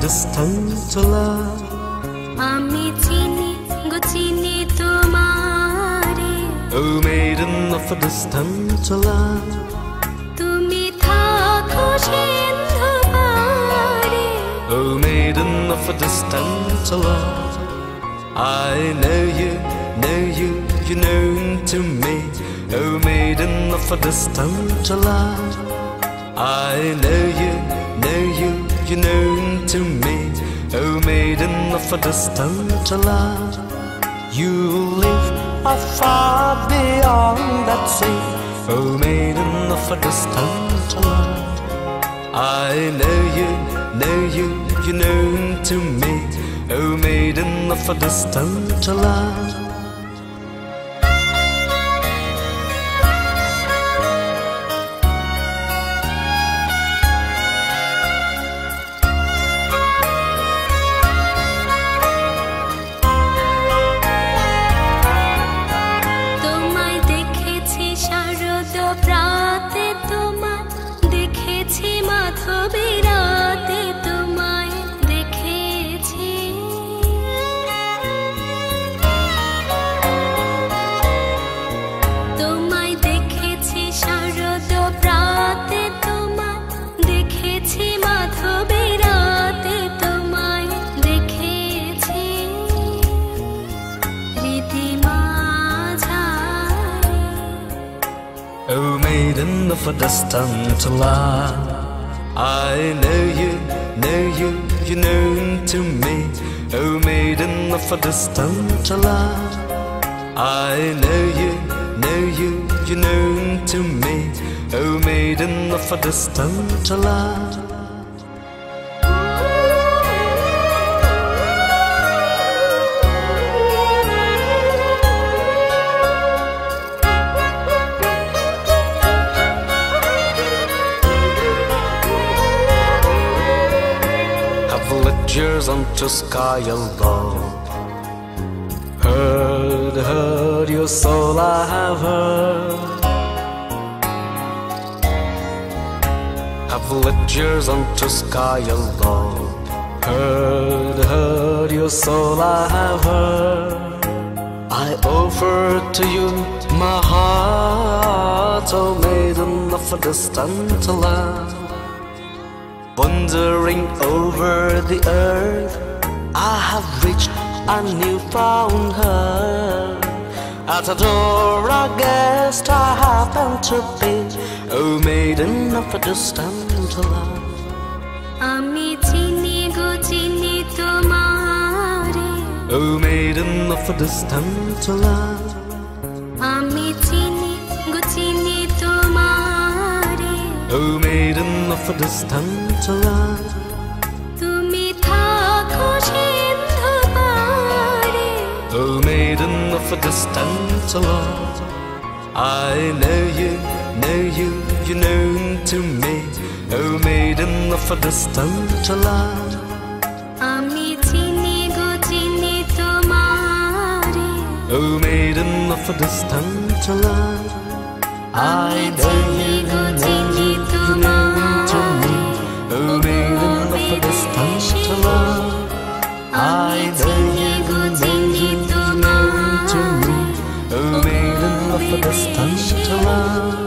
distant love. Ami chini go chini tomare. Oh maiden of a distant love. Tumi thako sindhu pare. Oh maiden of a distant love. I know you, you're known to me. Oh maiden of a distant love. I know you, you're known to me. Oh maiden of a distant love. You live afar beyond that sea. Oh maiden of a distant love. I know you, you're known to me. Oh maiden of a distant love. Oh maiden of a distant love. I know you, you're known to me. Oh maiden of a distant love. I know you, you're known to me. Oh maiden of a distant love. Years unto sky above. Heard your soul I have heard. Have lit years unto sky above. Heard your soul I have heard. I offer to you my heart, oh maiden of a distant land. Wandering over the earth, I have reached a newfound her. At a door I guessed I happened to be, oh maiden of a distant love. Ami chini go chini tomare. Oh maiden of a distant love. Ami chini go chini tomare. Oh maiden of a distant love. Tumi thako sindhu pare. Oh maiden of a distant love. I know you, you're known to me. Oh maiden of a distant love. Ami chini go chini tomare. Oh maiden of a distant love. I know you, you're known to me. Oh maiden of a distant love. I know you, you're known to me. Oh maiden of a distant love.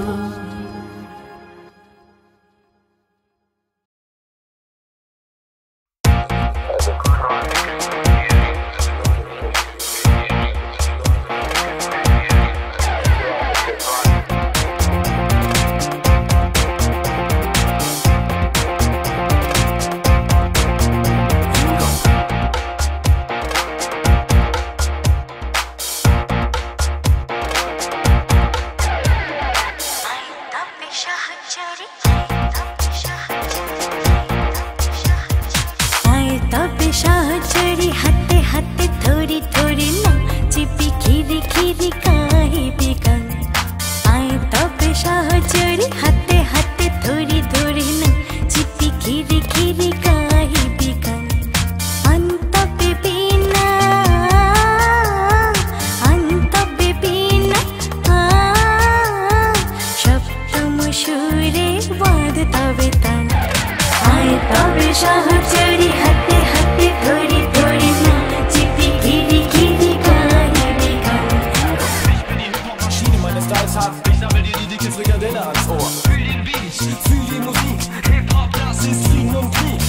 Lifestyles hat, ich sammel dir die dicke Frikadelle ans Ohr. Fühl den Beat, fühl die Musik, Hip-Hop, das ist Frieden und Krieg.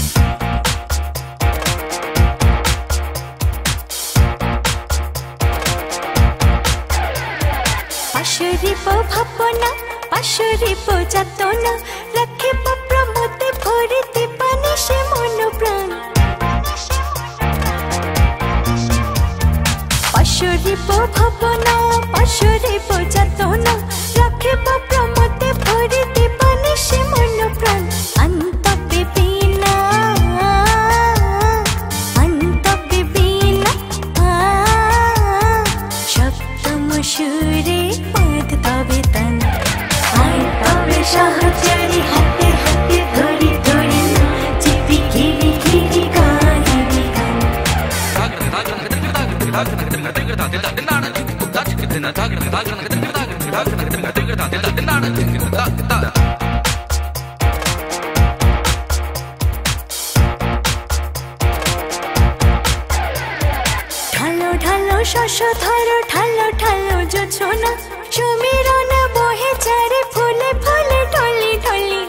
পাশরিব ভাবনা পাশরিব যাতনা রাখিব প্রমোদে ভরিতে পানি সে মন প্রাণ পাশরিব ভাবনা পাশরিব যাতনা রাখিব প্রমোদে ভরিতে পানি সে মন প্রাণ অন্তবে বিনা সপ্তম সুরে তবে তন আই তবে সহচরি হাতে হাতে ধরি ধরি চিপি ঘিরি ঘিরি গাহিবি গান ঢালো ঢালো শশ ধরো ঢালো ঢালো জোছনা সমীরণ বহে চারে ফুলে ফুলে ঢলি ঢলি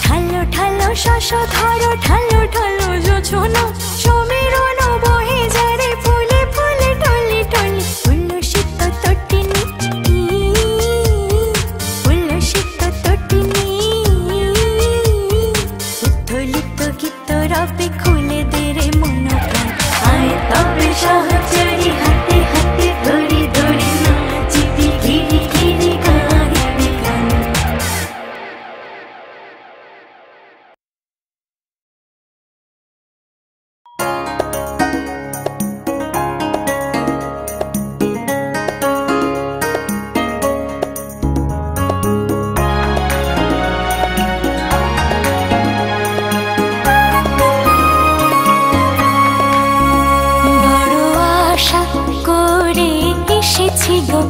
ঢালো ঢালো শশ ধরো ঢালো ঢালো জোছনা সমীরণ বহে চারে ফুলে ফুলে ঢলি ঢলি উল্লসিত তটিনী উল্লসিত তটিনী উত্থলিত গীত রবে খুলে দে রে মন প্রাণ আয় তবে সহচরি হাতে হাতে ধরি ধরি চিপি ঘিরি ঘিরি গাহিবি গান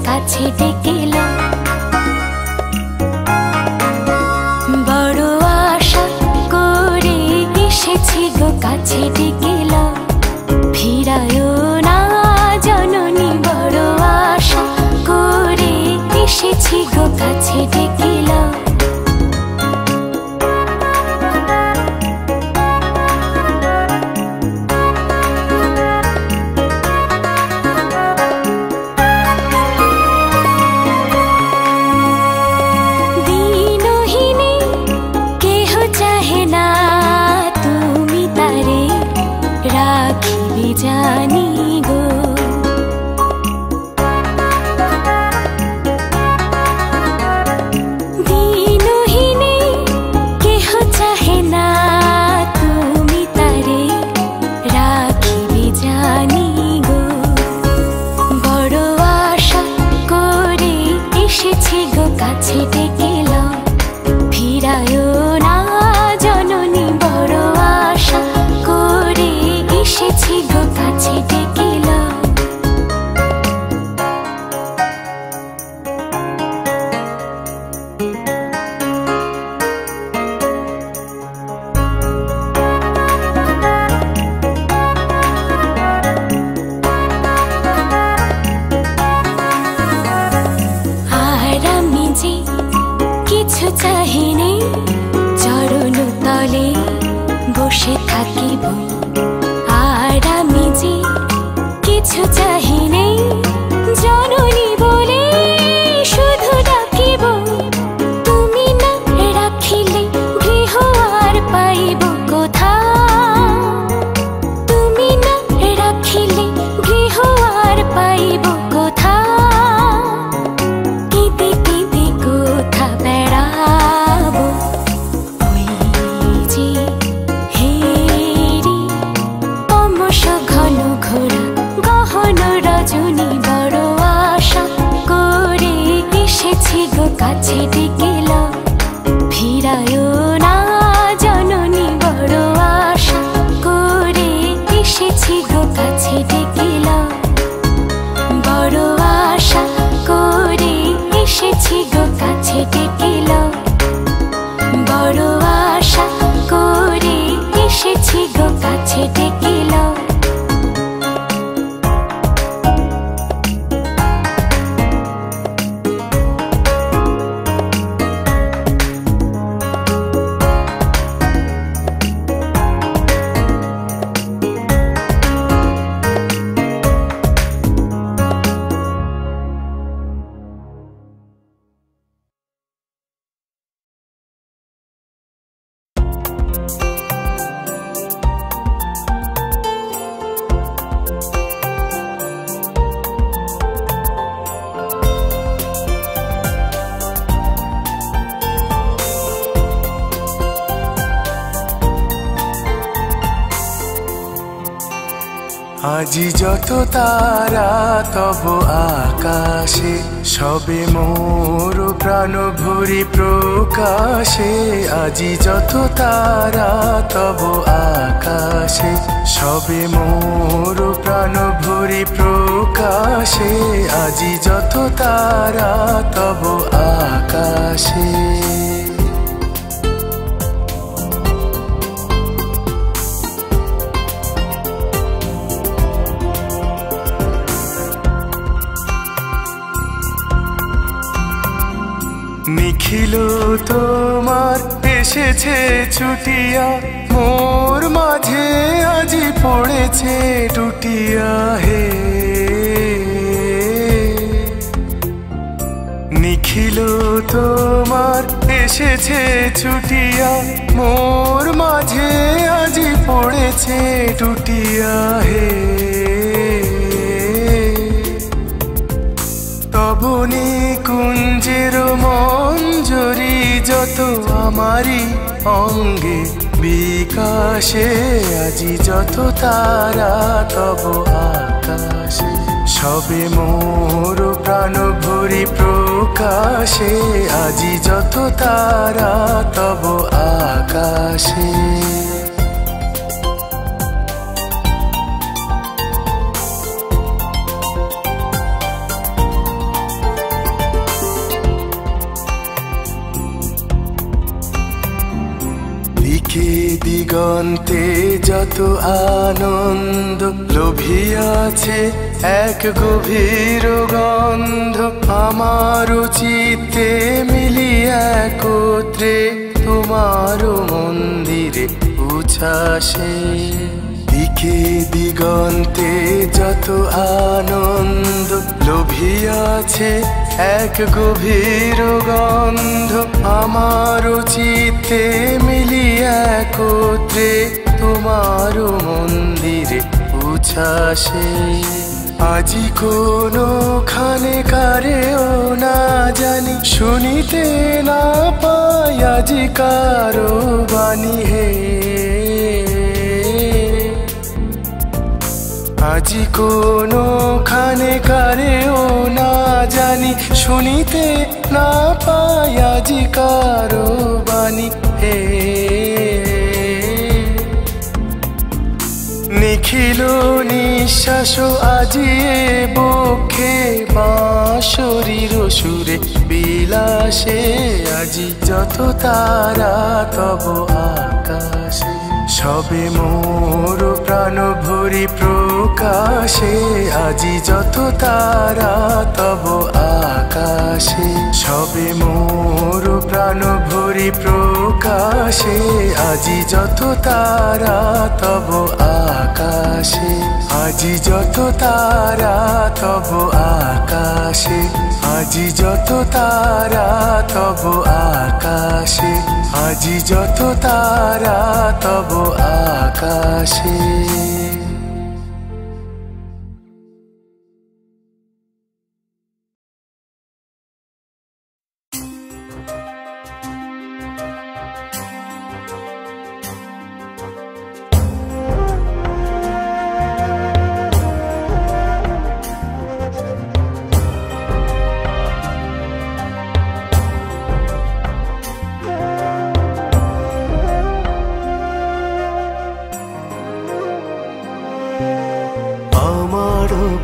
কাছে ডেকেলা বড় আশা করে এসেছি গো কাছে ডেকেলা ফিরায় না জননী বড় আশা করে এসেছি গো কাছে ডেকেলা জানি গো দিনহীনে কেহ চাহে না তুমি তারে রাখিবে জানি গো বড় আশা করে এসেছি গো কাছে ডেকেলা ফিরায় না জননী বড় আশা করে এসেছি গো কাছে ডেকেলা আর আমি যে কিছু চাহিনি চরণ তলে বসে থাকিব আর আমি যে কিছু চাহিনি জননী বলে শুধু ডাকিব তুমি না রাখিলে গৃহ আর পাইব কোথা তুমি না রাখিলে গৃহ আর পাইব কোথা কেঁদে কেঁদে কোথা বেড়াবো ওই যে হেরি অমস ঘন ঘোরা গহন রজ আজি যত তারা তব আকাশে, সবে মোর প্রাণ ভরি প্রকাশে। আজি যত তারা তব আকাশে, সবে মোর প্রাণ ভরি প্রকাশে। আজি যত তারা তব আকাশে। নিখিল তোমার এসেছে ছুটিয়া, মোর মাঝে আজি পড়েছে টুটিয়া হে। নিখিল তোমার এসেছে ছুটিয়া, মোর মাঝে আজি পড়েছে টুটিয়া হে। তবনি কুঞ্জের মঞ্জরি যত আমারি অঙ্গে বিকাশে। আজি যত তারা তব আকাশে, সবে মোর প্রাণ ভরি প্রকাশে। আজি যত তারা তব আকাশে। দিকে দিগন্তে যত আনন্দ, লোভিয়াছে এক গভীর গন্ধ। আমার চিত্তে মিলিয়া একত্রে, তোমার মন্দিরে উচ্ছ্বাসে। দিকে দিগন্তে যত আনন্দ, লোভিয়াছে এক গভীর গন্ধ। আমার চিত্তে মিলিয়া একত্রে, তোমার মন্দিরে উচ্ছ্বাসে। আজি কোনো খানে কারেও না জানি, শুনিতে না পাই আজি কারো বাণী হে। আজি কোনো খানে কারেও না জানি, শুনিতে না পাই আজি কারো বাণী হে। নিখিল নিঃশ্বাস আজি বক্ষে, বাঁশরীর সুরে বিলাসে। আজি যত তারা তব আকাশে, সবে মোর প্রাণ ভরি প্রকাশে। আজি যত তারা তব আকাশে, সবে মোর প্রাণ ভরি প্রকাশে। আজি যত তারা তব আকাশে, আজি যত তারা তব আকাশে। আজি যত তারা তব আকাশে, আজি যত তারা তব আকাশে।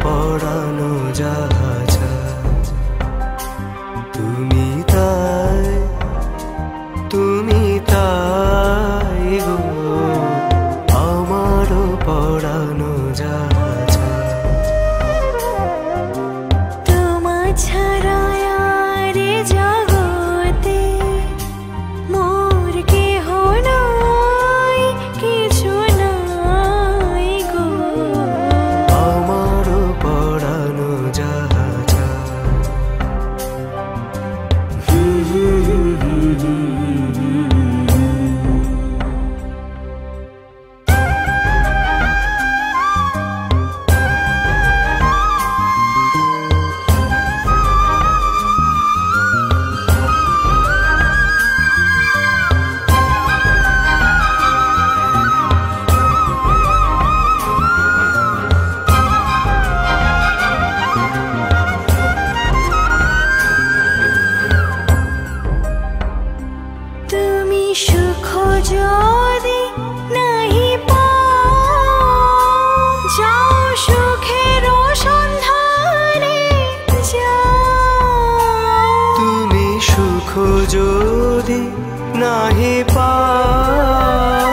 পড়ানো জাহাজ তুমি তাই, তুমি তাই গো। আমারও পড়ানো জাহাজ তোমা ছাড়া আর জগতে মোর কেহ নাই, কিছু নাই গো। আমারও পড়ানো জাহাজ যদি নাহি পাও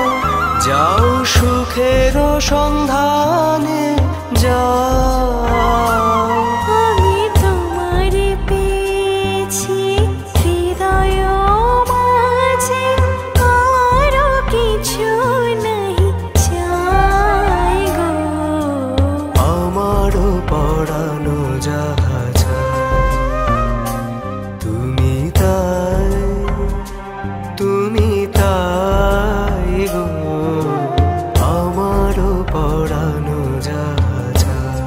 যাও সুখের সন্ধানে যাও। আমি তোমারে পেয়েছি হৃদয় মাঝে, আরো কিছু নাহি চাই গো। আমারও পড়ানো যাহা চাই তুমি তাই, তুমি তাই গো। আমারও পড়ানো যাহা চাই।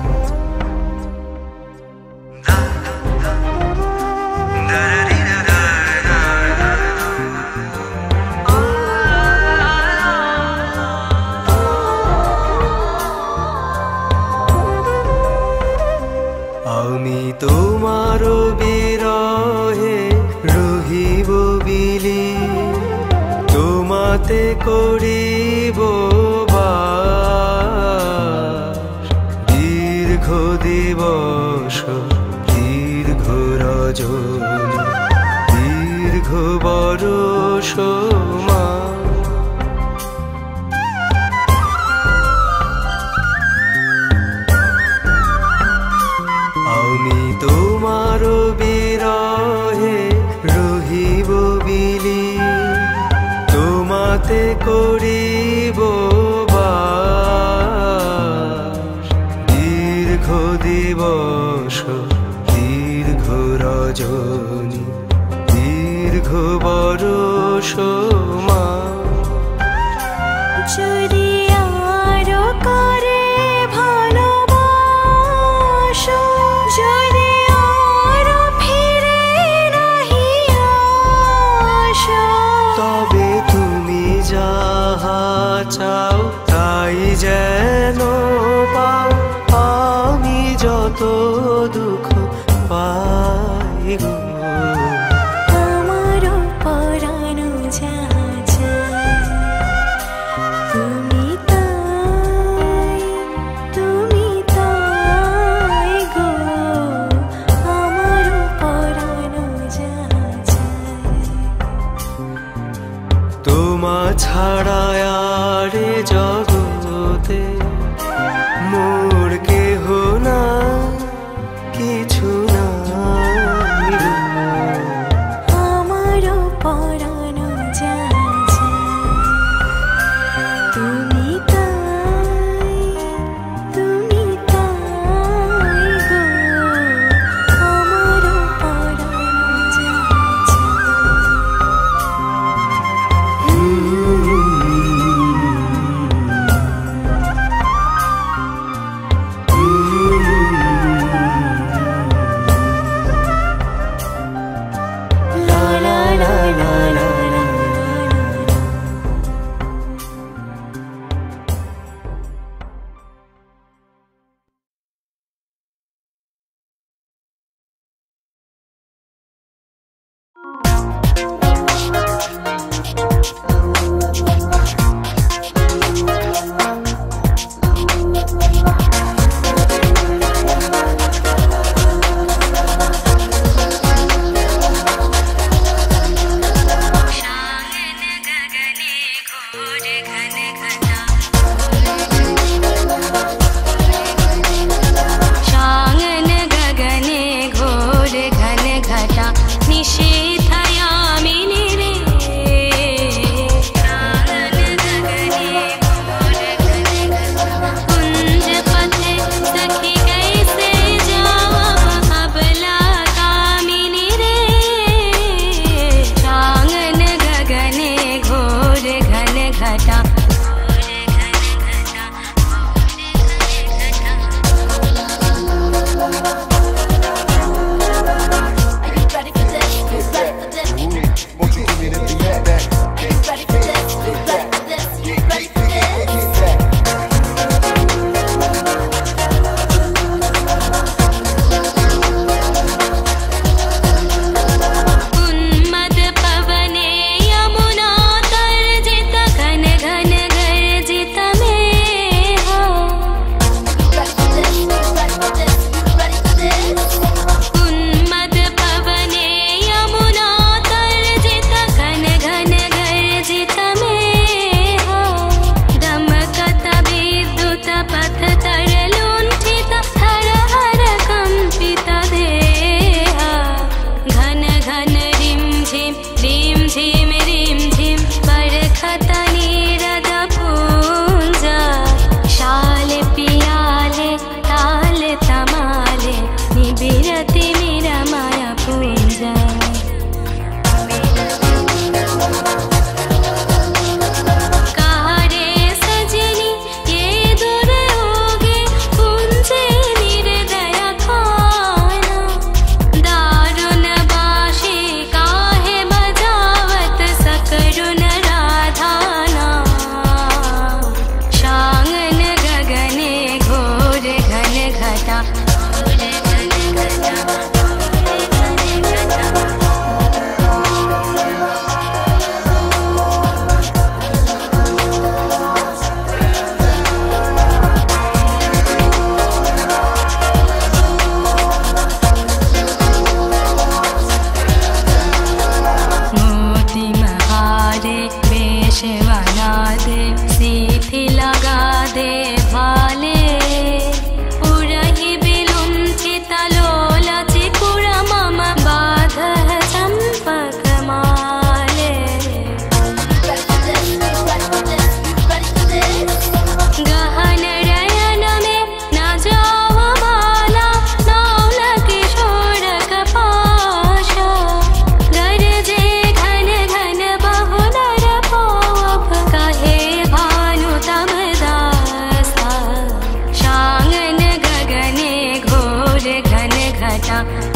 আমি তোমার বিরহে রহিব বিলি, তোমাতে করিব বাস। দীর্ঘ দিবস দীর্ঘ রজনী দীর্ঘ বরষ মাস। আমি তোমার বিরহে রহিব বিলি, তোমাতে করিব বাস। দীর্ঘ দিবস দীর্ঘ রজনী দীর্ঘ বরষ মাস। যদি আরো করে ভালোবাসো, যদি আরো ফিরে নাহি আসো, তবে তুমি যাহা চাও তাই যেন পাও। আমি যত দুঃখ পাই গো। আমারও পরানো যাহা চাই তুমি তাই, তুমি তাই গো। আমারও পরানো যাহা চাই। তোমা ছাড়া আর এ জগতে মোর কেহ না, কিছু নাই গো।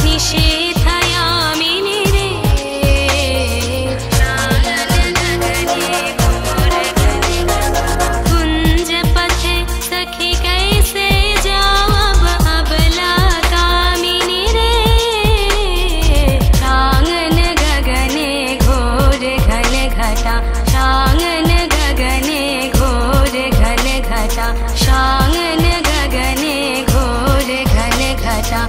निषेधयामिनि रे कुंज पथे सखी कैसे जाऊं अब अबला कामिनी रे शांगन गगने घोर घन घटा शांगन गगने घोर घन घटा शांगन गगने घोर घन घटा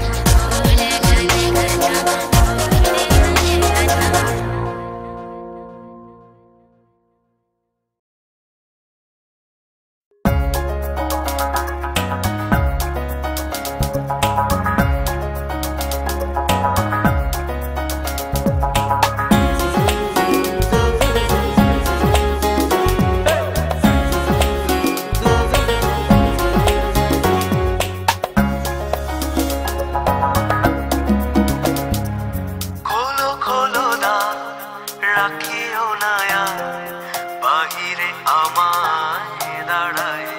খোলো খোলো দ্বার রাখিও না আর বাহিরে আমায় দাঁড়ায়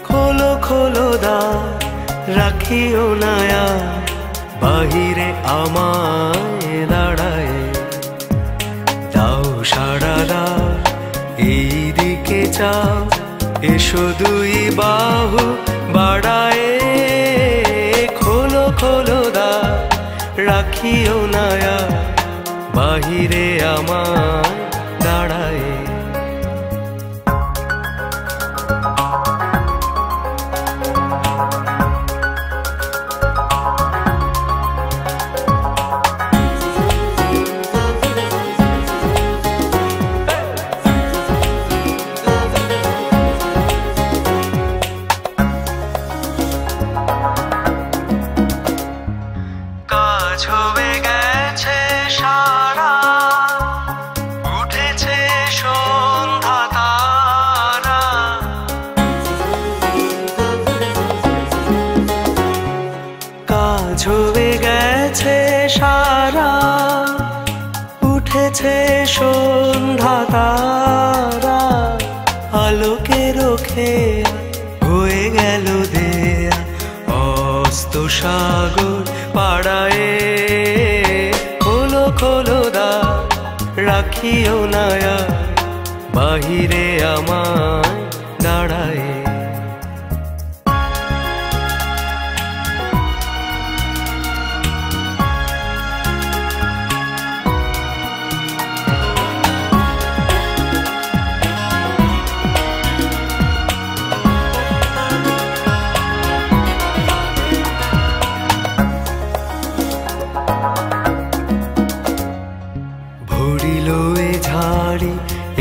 খোলো খোলো দ্বার রাখিও না আর বাহিরে আমায় দাঁড়ায় দাও সাড়া দাও এই দিকে চাও এসো দুই বাহু বাড়ায় খোলো খোলো দ্বার রাখিও না আর বাহিরে আমায় দাঁড়ায় কাজ হয়ে গেছে সারা উঠেছে সন্ধ্যা তারা কাজ হয়ে গেছে সারা উঠেছে সন্ধ্যা তারা আলোকে রোখে হয়ে গেল দেয়া অস্ত সাগর পাড়ায় খোলো খোলো দ্বার রাখিও না আর বাহিরে আমায় দাঁড়ায় ভরিল এ ঝাড়ি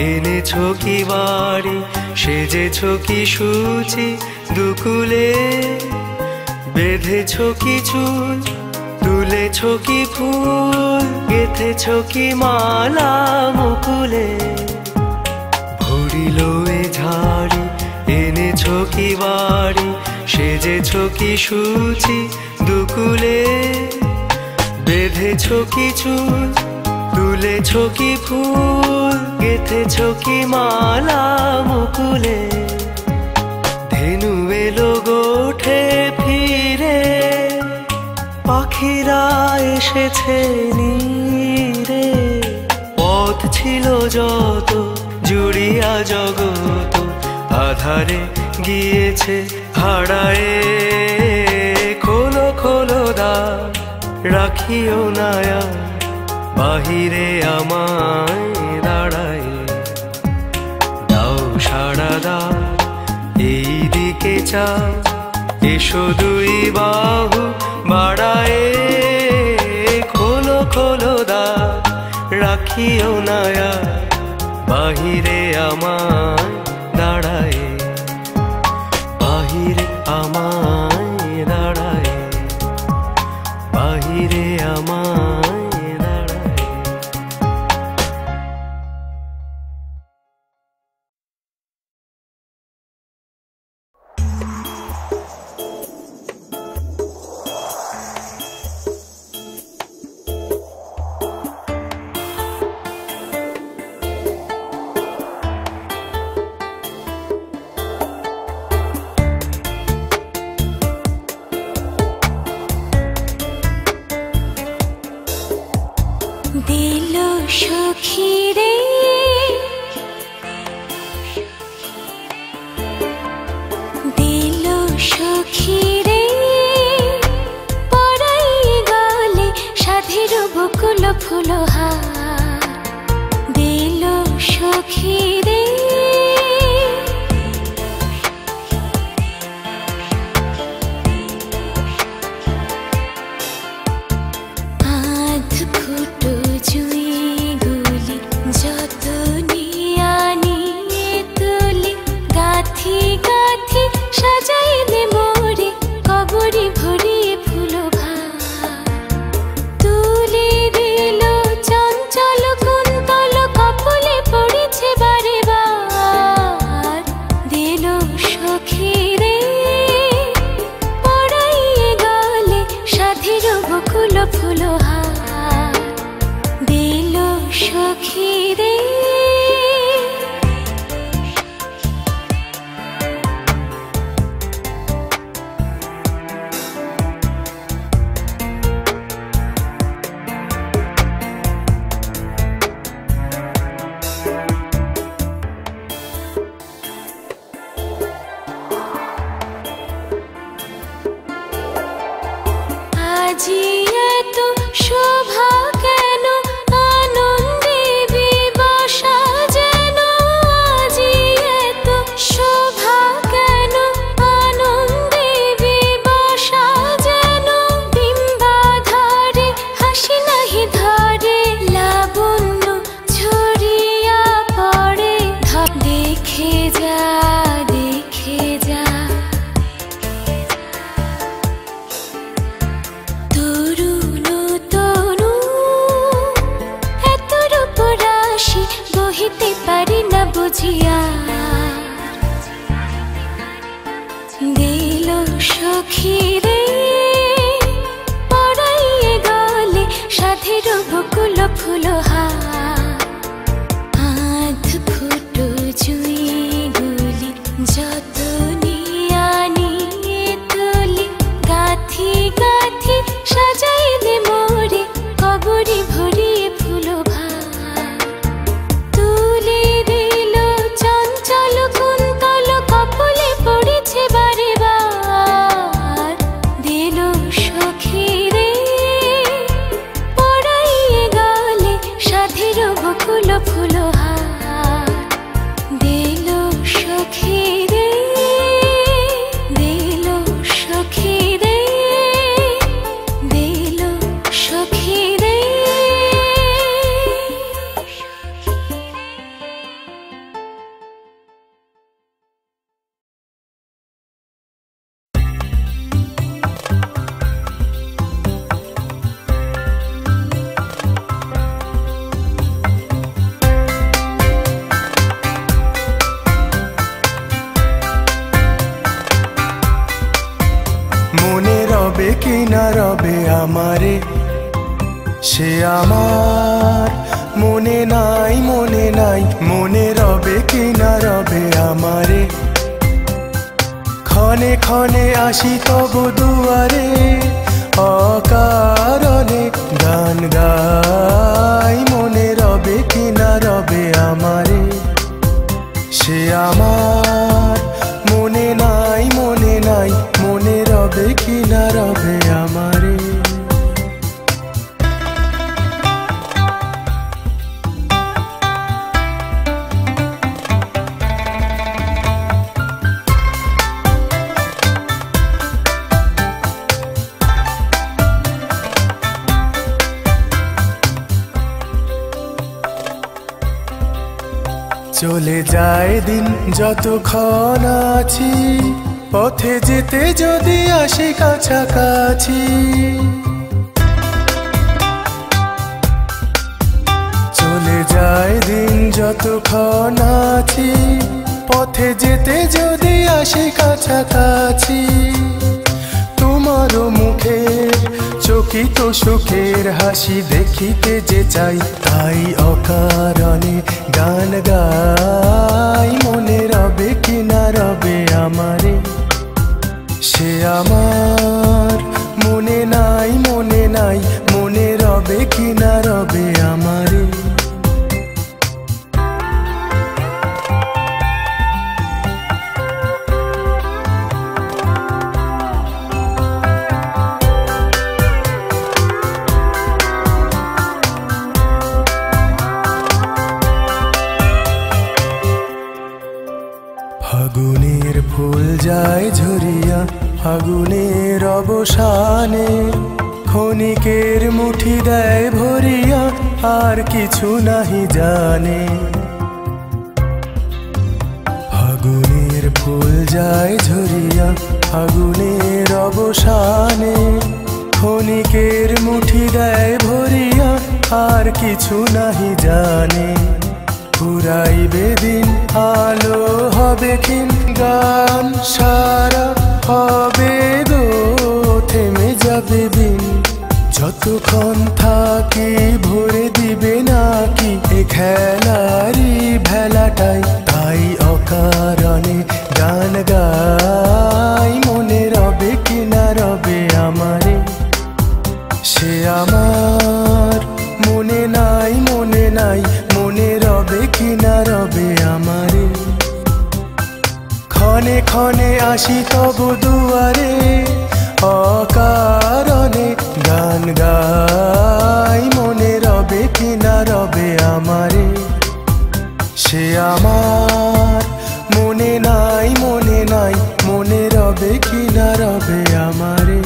এনেছো কি বাড়ি সেজেছো কি সূচি দুকুলে বেঁধেছো কি চুল তুলেছো কি ফুল গেঁথেছো কি মালা মুকুলে ভরিল এ ঝাড়ি এনেছো কি বাড়ি সেজেছো কি সূচি দুকুলে বেঁধেছো কি চুল তুলেছো কি ফুল গেঁথেছো কি মালা মুকুলে ধেনু এলো গোঠে ফিরে পাখিরা এসেছে নীরে পথ ছিল যত জুড়িয়া জগত আধারে গিয়েছে হারায়ে খোলো খোলো দ্বার রাখিও না আর বাহিরে আমায় দাঁড়ায় দাও সাড়া দাও এই দিকে চাও এসো দুই বাহু বাড়ায় খোলো খোলো দ্বার রাখিও না আর বাহিরে আমায় দাঁড়ায় বাহিরে আমায় দাঁড়ায় বাহিরে আমায় সখী রে পড়াই গলে সাধের বকুল ফুলহার দিল সখী রে আধ ফুটো জুই গুলি যত নিয়ানি তুলি গাথি গাথি সাজাই দে মোরে কবরি ভরিয়ে ফুল তুলে দিল চঞ্চল কুন্তল কপলে পড়েছে বারে বার দিল সখী রে পড়াইয়ে গলে সাধের বকুল ফুলহার দিল সখী রে আজি এত শোভা কেন আনন্দে বিবশা যেন আজি এত শোভা কেন আনন্দে বিবশা যেন বিম্বাধারে হাসি নাহি ধরে লাবণ্য ঝরিয়া পড়ে দেখে যা দেখে যা তরুণ তনু এত রূপ রাশি বহিতে পারি না বুঝিয়া দিল সখী রে পড়াইয়ে গলে সাধের বকুল ফুলহার আধ ফুটো জুই গুলি যত নিয়ানি তুলি গাথি গাথি সাজাই দে মোরে কবরি ভরিয়ে ফুল তুলে দিল চঞ্চল কুন্তল কপলে পড়েছে বারে বার দিল সখী রে পড়াইয়ে গলে সাধের বকুল ফুলহার দিল সখী রে দিল সখী রে দিল সখী রে মনে রবে কি না রবে আমারে সে আমার মনে নাই মনে রবে কি না রবে আমারে ক্ষণে ক্ষণে আসি তব দুয়ারে অকারণে গান গাই মনে রবে কি না রবে আমারে সে আমার মনে নাই মনে রবে কি না রবে আমারে চলে যায় দিন যতক্ষণ আছি পথে যেতে যদি আসি কাছাকাছি চলে যায় দিন যতক্ষণ আছি পথে যেতে যদি আসি কাছাকাছি তোমারও মুখের চকিত সুখের হাসি দেখিতে যে চাই তাই অকারণে গান গাই মনে রবে কি না রবে আমারে সে আমার মনে নাই মনে রবে কি না রবে আমারে ফুল যায় ঝরিয়া ফাগুনের অবসানে, ক্ষণিকের মুঠি দেয় ভরিয়া আর কিছু নাহি জানে। ফাগুনের ফুল যায় ঝরিয়া ফাগুনের অবসানে, ক্ষণিকের মুঠি দেয় ভরিয়া আর কিছু নাহি জানে। ফুরাইবে দিন আলো হবে ক্ষীণ, গান সারা হবে গো থেমে যাবে দিন। যতক্ষণ থাকি ভরে দিবে নাকি এ খেলারি ভেলাটাই, তাই অকারণে গান গাই। মনে রবে কি না রবে আমারে, সে আমার মনে নাই মনে নাই, মনে রবে কি না রবে আমারে। ক্ষণে ক্ষণে আসি তব দুয়ারে, অকারণে গান গাই। মনে রবে কি না রবে আমারে, সে আমার মনে নাই মনে নাই, মনে রবে কি না রবে আমারে।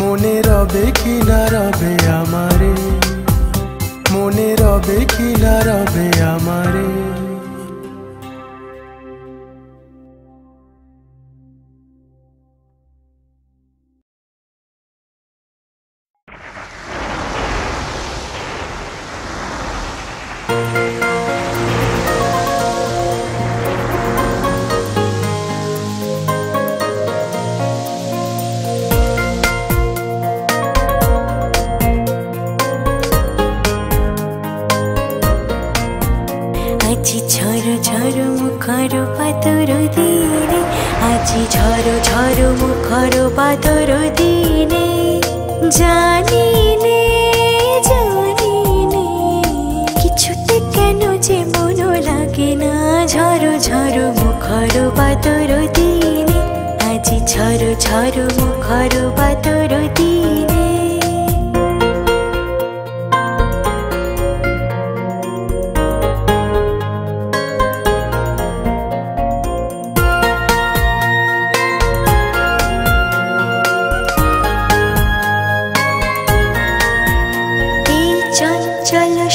মনে রবে কি না রবে আমারে, মনে রবে কি না রবে আমারে। আজি ঝড় ঝড় মুখর পাতর দিনে, আজি ঝড় ঝড় মুখর পাতর দিনে। জানি নে জানি নে কিছুতে কেন যে মন লাগে না। ঝড় ঝড় মুখর পাতর দিনে, আজি ঝড় ঝড় মুখর পাতর দিনে।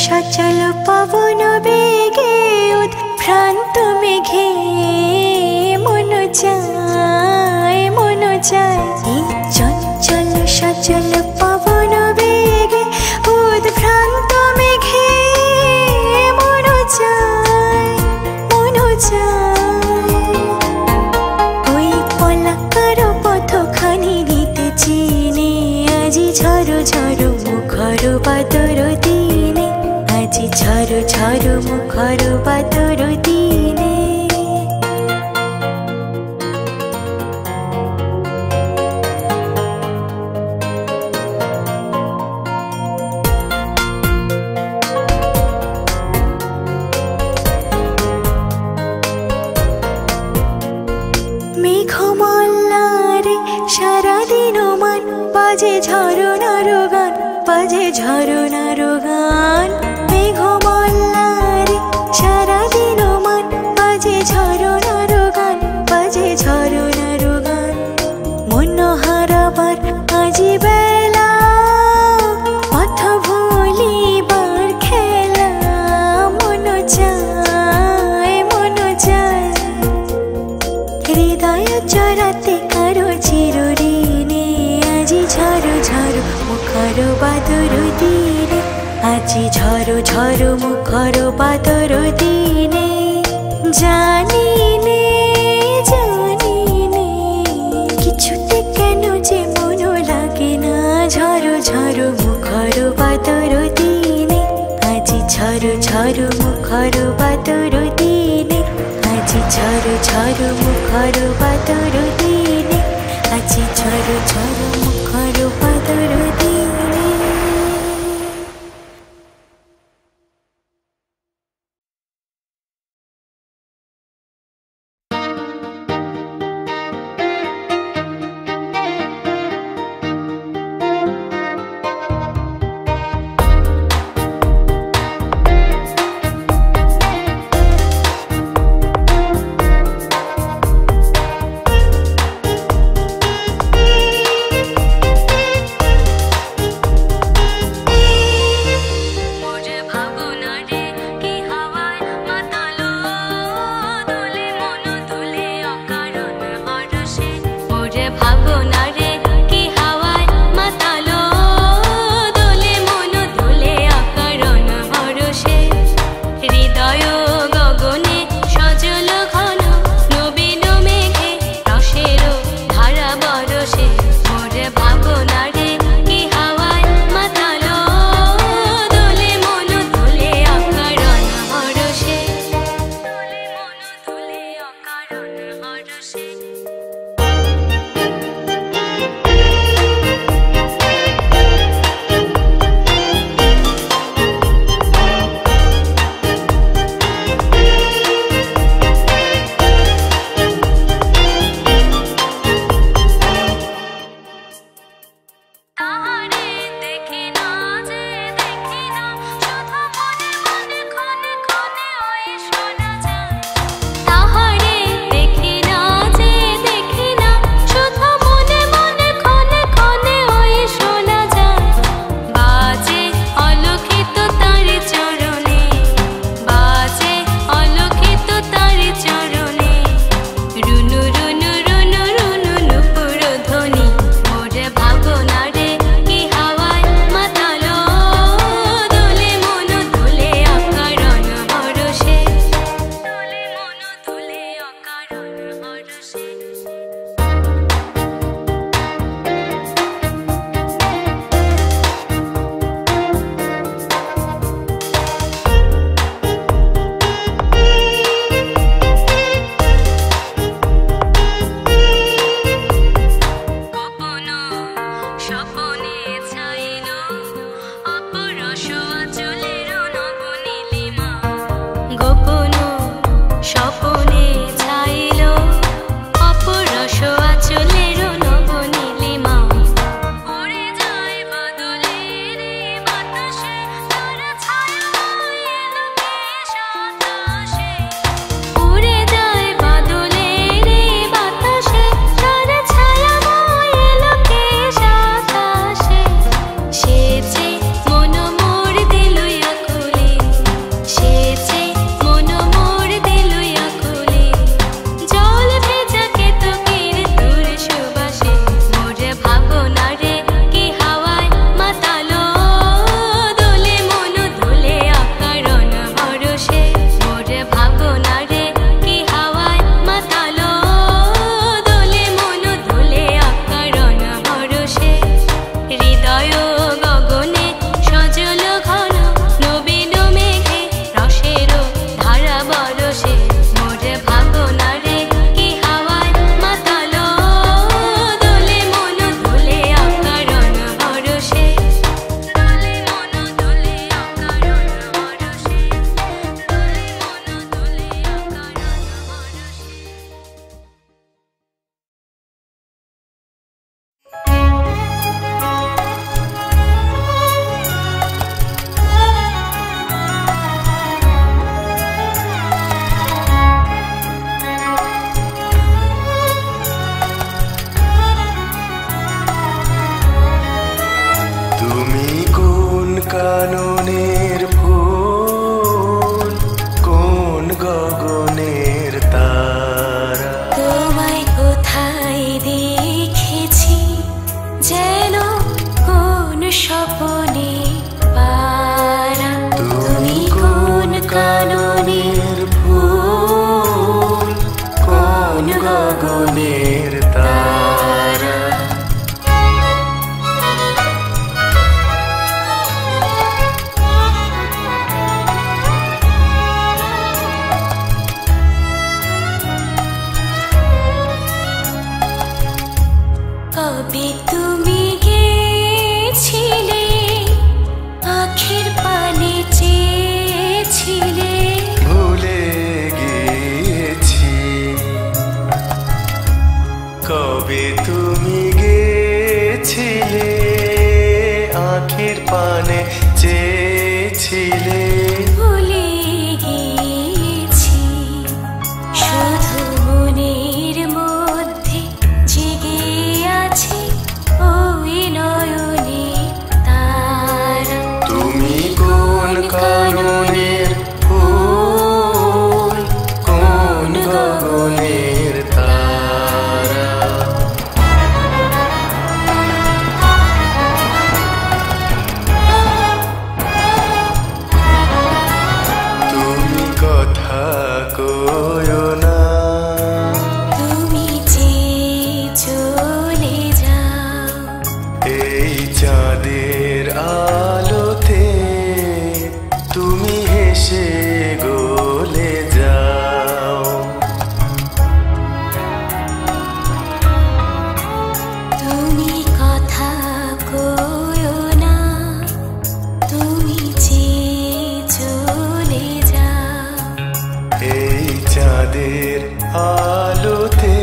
সচল পবন বেগে উদ্ভ্রান্ত মেঘে মন যায় মন যায়। এই চঞ্চল সচল পবন বেগে উদ্ভ্রান্ত মেঘে মন যায় মন যায়। ওই পলাকার পথখানি নিতে চিনে, আজি ঝড় ঝড় মুখর পাতর দিনে, আজি ঝড় ঝড় মুখর পাতর দিনে। মেঘমল্লারে সারাদিন মান বাজে ঝরনার গান, বাজে ঝরনার গান। মেঘমল্লারে সারাদিন মান বাজে ঝরনার গান, বাজে ঝরনার গান। মন হারাবার আজি বেলা, পথ ভুলিবার খেলা। মন চায় মন চায়, হৃদয় চরাতে কারো চিরঋণে। আজি ঝড় ঝড় মুখর পাতর দিনে, আজি ঝড় ঝড় মুখর পাতর দিনে। জানি নে জানি নে কিছুতে কেন যে মন লাগে না। ঝড় ঝড় মুখর পাতর দিনে, আজি ঝড় ঝড় মুখর পাতর দিনে। আজি ঝড় ঝড় মুখর পাতর দিনে, আজি ঝড় ঝড় মুখর পাতর দিনে। গগনের তারা। কবে তুমি গেছিলে আখের পানে চেয়েছিলে, ভুলে গেছি। কবে তুমি গেছিলে আখের পানে চেয়েছিলে, ভুলে গেছি। শুধু মনের মধ্যে জেগে আছে ওই নয়নে তারা। তুমি কোন কাননের ফুল, কোন গগনের তারা। তুমি কথা কয়ো না, তুমি যে চলে যাও, এই চাঁদের আলোতে তুমি হেসে গলে যাও। তুমি কথা কয়ো না, তুমি যে চলে যাও, এই চাঁদের আলোতে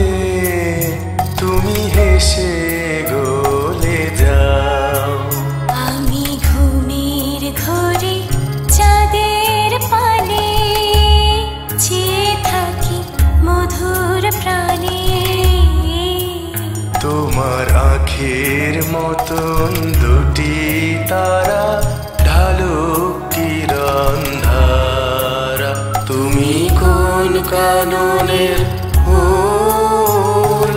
তুমি হেসে গলে যাও। আমি ঘুমের ঘরে চাঁদের পানে চেয়ে থাকি মধুর প্রাণে। তোমার আঁখের মতন দুটি তারা ঢালো কিরণ ধারা। তুমি কোন কাননের ফুল,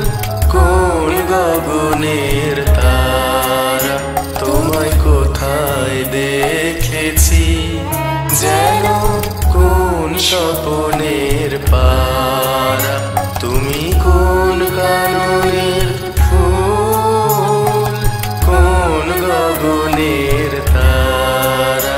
কোন গগনের তারা। তোমায় কোথায় দেখেছি যেন কোন স্বপনের পারা। তুমি কোন কাননের ফুল, কোন গগনের তারা।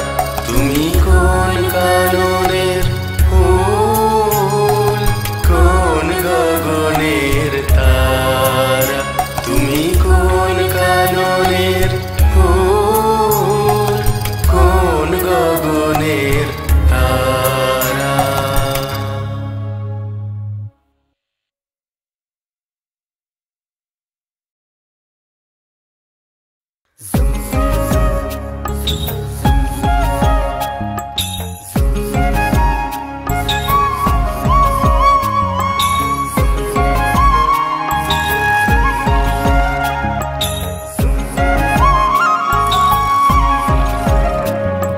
তুমি কোন কাননের ফুল, কোন গগনের তারা। তুমি কোন কাননের ফুল, কোন গগনের তারা।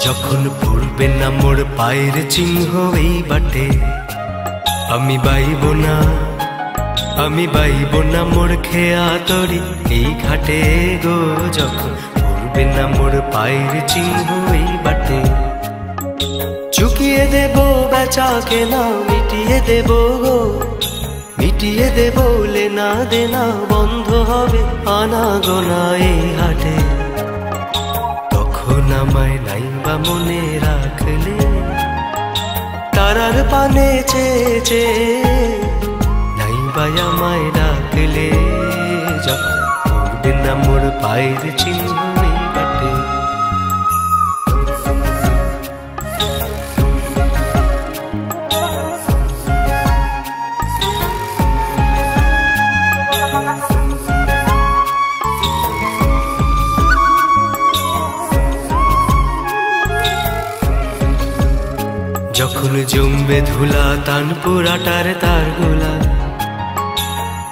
যখন পড়বে না মোর পায়ের চিহ্ন এই বাটে, আমি বাইব না, আমি বাইব না মোর খেয়া তরি এই ঘাটে গো। যখন পড়বে না মোর পায়ের চিহ্ন এই বাটে, চুকিয়ে দেব বেচা কেনা, মিটিয়ে দেব গো, মিটিয়ে দেব লেনা দেনা, বন্ধ হবে আনা গোনা এই হাটে। তখন আমায় নাইবা মনে রাখলে, তারার পানে চেয়ে চেয়ে নাইবা আমায় ডাকলে। যখন পড়বে না মোর পায়ের চিহ্ন এই বাটে। যখন জমবে ধুলা তানপুরাটার তার গোলা,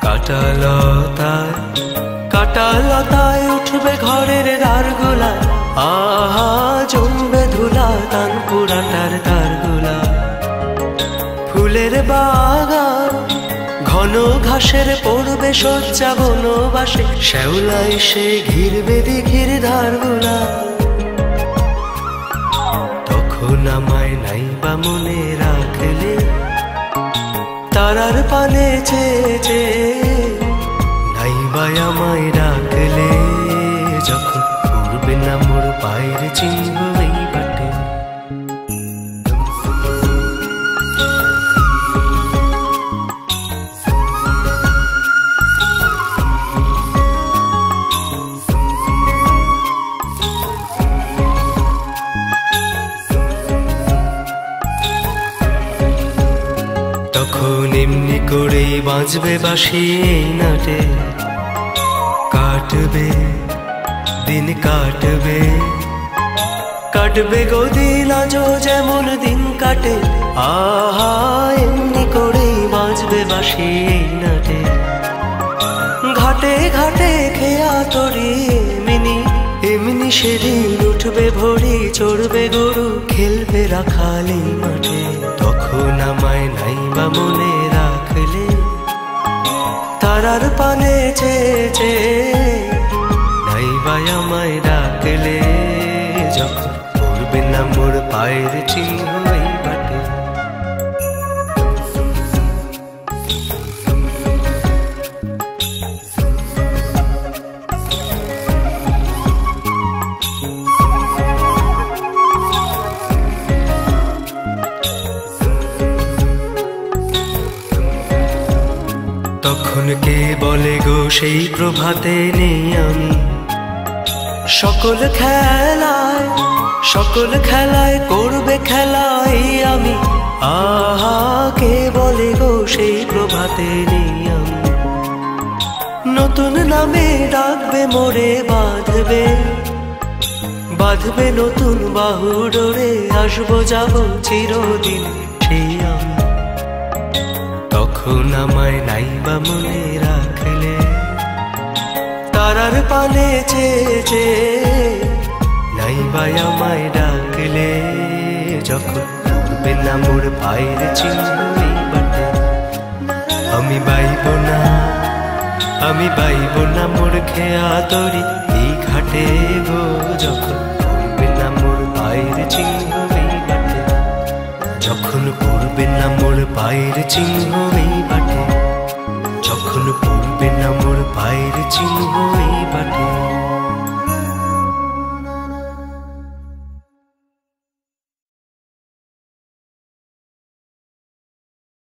কাটালতায় কাটালতায় উঠবে ঘরের দ্বার গোলা। আহা জমবে ধুলা তানপুরাটার তার গোলা। ফুলের বাগান ঘন ঘাসের পড়বে শয্যা বনবাসে, শ্যাওলায় সে ঘিরবে দিঘির ধার গোলা। আমায় নাইবা মনে রাখলে, তার তারার পানে চেয়ে নাইবা আমায় ডাকলে, যখন পড়বে না মোর পায়ের চিহ্ন এই বাটে। তখন এমনি করেই বাঁচবে বাসি এই নাটে, কাটবে দিন কাটবে, কাটবে গো দিন আজও যেমন দিন কাটে। আহা এমনি করেই বাঁচবে বাসি এই নাটে, ঘাটে ঘাটে খেয়া তরি এমনি এমনি সেদিন উঠবে ভরি, চড়বে গরু খেলবে রাখালি মাঠে। তখন আমায় নাইবা মনে রাখলে, তারার পানে চেয়ে নাইবা আমায় ডাকলে, যখন পড়বে না মোর পায়ের চিহ্ন এই বাটে। তখন কে বলে গো সেই প্রভাতে নেই আমি, সকল খেলায় করবে খেলাই আমি। আহা কে বলে গো সেই প্রভাতে নেই আমি, নতুন নামে ডাকবে মোরে, বাঁধবে নতুন বাহু ডোরে, আসবো যাব চিরদিন সেই আমি। তখন আমায় নাইবা মনে রাখলে, তারার পানে চেয়ে নাইবা আমায় ডাকলে, যখন পড়বে না মোর পায়ের চিহ্ন এই বাটে। আমি বাইব না মোর খেয়া তরি এই ঘাটে গো, যখন পড়বে না মোর পায়ের চিহ্ন এই বাটে। যখন পড়বে না মোর পায়ের চিহ্ন এই বাটে, যখন পড়বে না মোর পায়ের চিহ্ন এই বাটে।